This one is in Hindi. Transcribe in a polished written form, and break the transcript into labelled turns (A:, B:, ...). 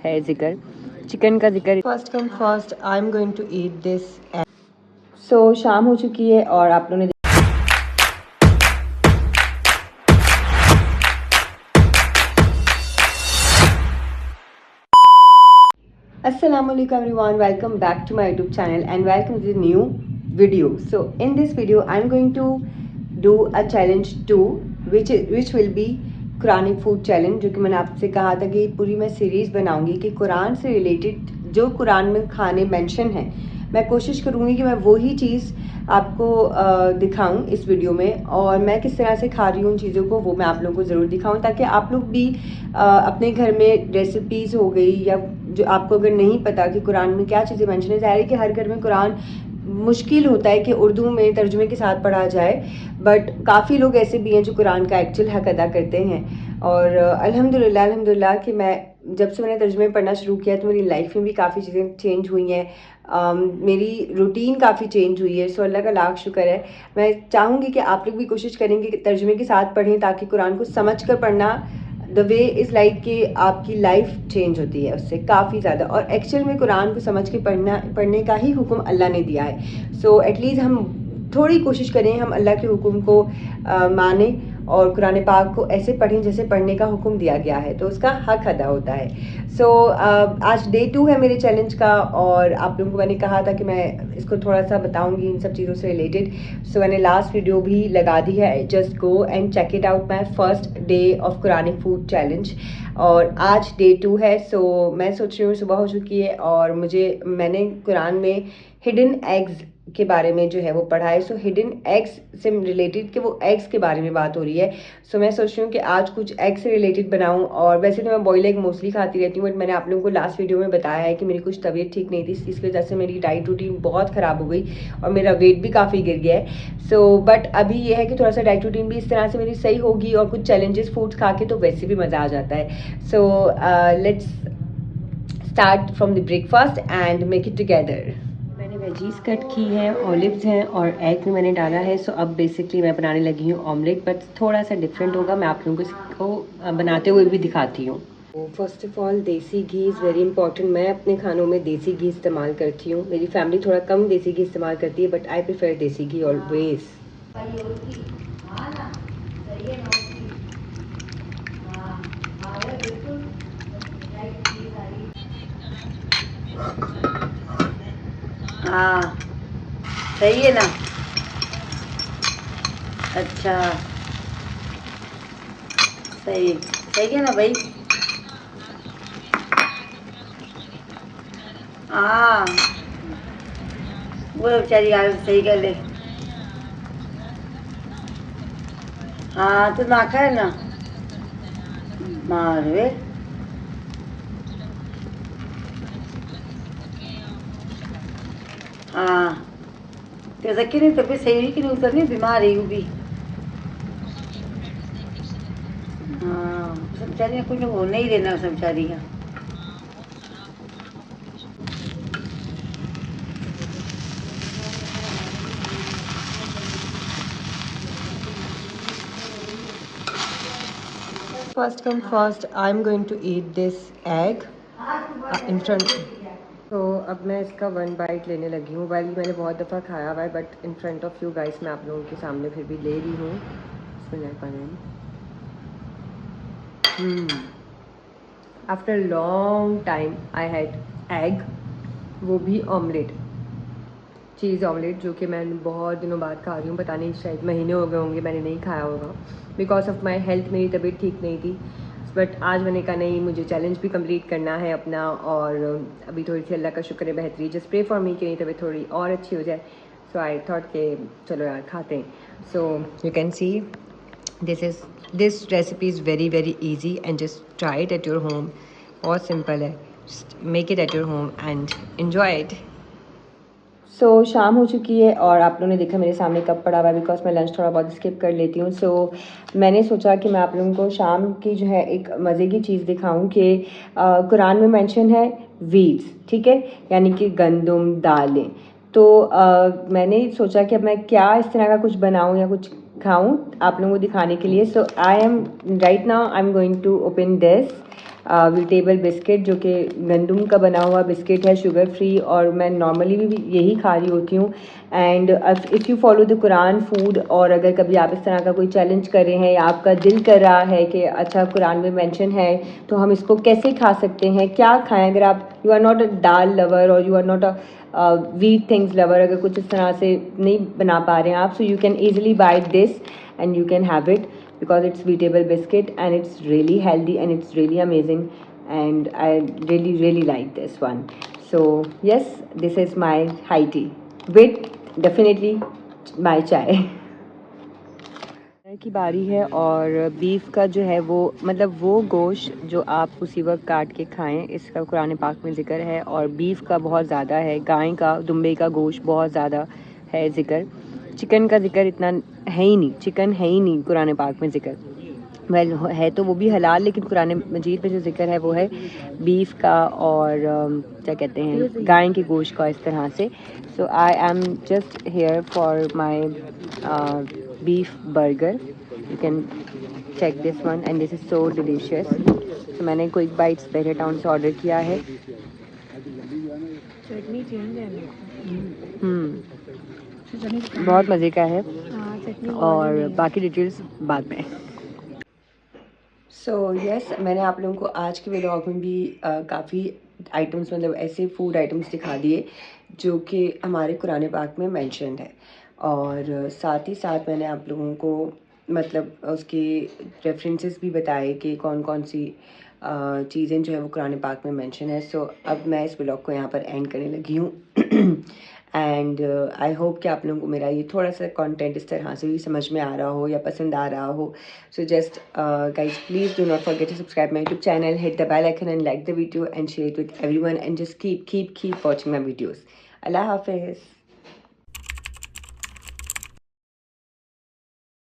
A: है जिक्र, चिकन का जिक्र।
B: First come first, I am going to eat this.
A: So शाम हो चुकी है और आप लोगों ने Assalamualaikum everyone, welcome back to my YouTube channel and welcome to the new video. So in this video I'm going to do a challenge 2 which will be Quranic food challenge, जो कि मैंने आपसे कहा था कि पूरी मैं सीरीज़ बनाऊंगी कि कुरान से रिलेटेड जो कुरान में खाने मेंशन हैं मैं कोशिश करूंगी कि मैं वही चीज़ आपको दिखाऊं इस वीडियो में, और मैं किस तरह से खा रही हूँ उन चीज़ों को वो मैं आप लोगों को ज़रूर दिखाऊं, ताकि आप लोग भी अपने घर में रेसिपीज़ हो गई या जो आपको अगर नहीं पता कि कुरान में क्या चीज़ें मेंशन है, ज़ाहिर है कि हर घर में कुरान मुश्किल होता है कि उर्दू में तर्जुमे के साथ पढ़ा जाए, बट काफ़ी लोग ऐसे भी हैं जो कुरान का एक्चुअल हक अदा करते हैं। और अल्हम्दुलिल्लाह कि मैं जब से मैंने तर्जुमे पढ़ना शुरू किया तो मेरी लाइफ में भी काफ़ी चीज़ें चेंज हुई हैं, मेरी रूटीन काफ़ी चेंज हुई है। सो अल्लाह का लाख शुक्र है। मैं चाहूँगी कि आप लोग भी कोशिश करेंगे कि तर्जुमे के साथ पढ़ें, ताकि कुरान को समझ कर पढ़ना द वे इज़ लाइक कि आपकी लाइफ चेंज होती है उससे काफ़ी ज़्यादा, और एक्चुअल में कुरान को समझ के पढ़ने का ही हुक्म अल्लाह ने दिया है। सो एटलीस्ट हम थोड़ी कोशिश करें हम अल्लाह के हुक्म को माने और कुरान पाक को ऐसे पढ़ें जैसे पढ़ने का हुक्म दिया गया है, तो उसका हक अदा होता है। सो आज डे 2 है मेरे चैलेंज का, और आप लोगों को मैंने कहा था कि मैं इसको थोड़ा सा बताऊंगी इन सब चीज़ों से रिलेटेड। सो मैंने लास्ट वीडियो भी लगा दी है, just go and check it out, my first day of Quranic food challenge, और आज डे 2 है। सो मैं सोच रही हूँ सुबह हो चुकी है और मैंने कुरान में हिडन एग्स के बारे में जो है वो पढ़ा है। सो हिडन एग्स से रिलेटेड कि वो एग्स के बारे में बात हो रही है। सो मैं सोच रही हूँ कि आज कुछ एग से रिलेटेड बनाऊँ, और वैसे तो मैं बॉयल एग मोस्टली खाती रहती हूँ, बट मैंने आप लोगों को लास्ट वीडियो में बताया है कि मेरी कुछ तबीयत ठीक नहीं थी, इसकी वजह से मेरी डाइट रूटीन बहुत ख़राब हो गई और मेरा वेट भी काफ़ी गिर गया है। सो बट अभी ये है कि थोड़ा सा डाइट रूटीन भी इस तरह से मेरी सही होगी, और कुछ चैलेंजेस फूड्स खा के तो वैसे भी मज़ा आ जाता है। So let's start from the breakfast and make it together. Veggies cut की है, ऑलिव्स हैं और एग भी मैंने डाला है। सो अब बेसिकली मैं बनाने लगी हूँ ऑमलेट, बट थोड़ा सा डिफरेंट होगा, मैं आप लोगों को इसको बनाते हुए भी दिखाती हूँ। फर्स्ट ऑफ ऑल देसी घी इज़ वेरी इंपॉर्टेंट। मैं अपने खानों में देसी घी इस्तेमाल करती हूँ, मेरी फैमिली थोड़ा कम देसी घी इस्तेमाल करती है, बट आई प्रेफर देसी घी ऑलवेज। हाँ सही है ना, अच्छा सही सही है ना भाई। हाँ वो बेचारी यार सही गल है। हाँ तो ना खाए ना मार वे। हाँ तो जक्की नहीं तबीयत सही हुई कि नहीं, उतर नहीं बीमार है भी। हाँ सब बेचारी कुछ हो नहीं देना सब बेचारी का।
B: First come first, I am going to eat this egg in front.
A: तो अब मैं इसका 1 बाइट लेने लगी हूँ। वाली मैंने बहुत दफ़ा खाया हुआ है, but in front of you guys मैं आप लोगों के सामने फिर भी ले रही हूँ। After long time I had egg, वो भी ऑमलेट, चीज़ ऑमलेट, जो कि मैं बहुत दिनों बाद खा रही हूँ। पता नहीं शायद महीने हो गए होंगे मैंने नहीं खाया होगा, बिकॉज ऑफ माई हेल्थ, मेरी तबीयत ठीक नहीं थी। बट आज मैंने कहा नहीं, मुझे चैलेंज भी कंप्लीट करना है अपना, और अभी थोड़ी सी अल्लाह का शुक्र है बेहतरी, जस्ट प्रे फॉर मी कि मेरी तबीयत थोड़ी और अच्छी हो जाए। सो आई थॉट के चलो यार खाते हैं। So you can see this recipe is very very easy and just try it at your home. बहुत सिंपल है, just make it at your home and enjoy it. So शाम हो चुकी है और आप लोगों ने देखा मेरे सामने कप पड़ा हुआ है, बिकॉज मैं लंच थोड़ा बहुत स्किप कर लेती हूँ। सो मैंने सोचा कि मैं आप लोगों को शाम की जो है एक मज़े की चीज़ दिखाऊं कि कुरान में मेंशन है वीट्स, ठीक है, यानी कि गंदम दालें। तो मैंने सोचा कि अब मैं क्या इस तरह का कुछ बनाऊँ या कुछ खाऊँ आप लोगों को दिखाने के लिए। So I am right now I am going to open this वीटेबल बिस्किट, जो कि गंदम का बना हुआ बिस्किट है, शुगर फ्री, और मैं नॉर्मली भी यही खा रही होती हूँ। And if you follow the Quran food, और अगर कभी आप इस तरह का कोई चैलेंज कर रहे हैं या आपका दिल कर रहा है कि अच्छा कुरान में मेंशन है तो हम इसको कैसे खा सकते हैं, क्या खाएं, अगर आप you are not a dal lover और you are not a wheat things lover, अगर कुछ इस तरह से नहीं बना पा रहे हैं आप, so you can easily buy this and you can have it because it's vegetable biscuit and it's really healthy and it's really amazing, and I really like this one. So yes, this is my high tea with definitely my chai. की बारी है, और बीफ का जो है वो मतलब वो गोश्त जो आप उसी वक्त काट के खाएं, इसका कुरान पाक में ज़िक्र है, और बीफ का बहुत ज़्यादा है, गाय का, दुम्बे का गोश्त बहुत ज़्यादा है ज़िक्र। चिकन का ज़िक्र इतना है ही नहीं, चिकन है ही नहीं कुरान पाक में ज़िक्र। वेल है तो वो भी हलाल, लेकिन कुरान मजीद में जो ज़िक्र है वो है बीफ का, और क्या कहते हैं, गाय के गोश्त का, इस तरह से। So I am just here for my beef burger, you can check this one and this is so delicious. तो मैंने क्विक बाइट्स पहले टाउन से ऑर्डर किया है।
B: चटनी चेंज है,
A: बहुत मज़े का है,
B: चटनी
A: और बाकी डिटेल्स बाद में। सो यस, मैंने आप लोगों को आज के व्लॉग में भी काफ़ी आइटम्स, मतलब ऐसे फूड आइटम्स दिखा दिए जो कि हमारे कुरान पाक में मेंशन्ड है, और साथ ही साथ मैंने आप लोगों को मतलब उसके रेफरेंसेस भी बताए कि कौन कौन सी चीज़ें जो है वो कुरान पाक में मेंशन है। सो अब मैं इस व्लॉग को यहाँ पर एंड करने लगी हूँ एंड आई होप कि आप लोगों को मेरा ये थोड़ा सा कंटेंट इस तरह से भी समझ में आ रहा हो या पसंद आ रहा हो। So just guys, please do not forget to subscribe my YouTube channel, hit the bell icon and like the video and share it with everyone, and just keep watching my videos. Allah Hafiz.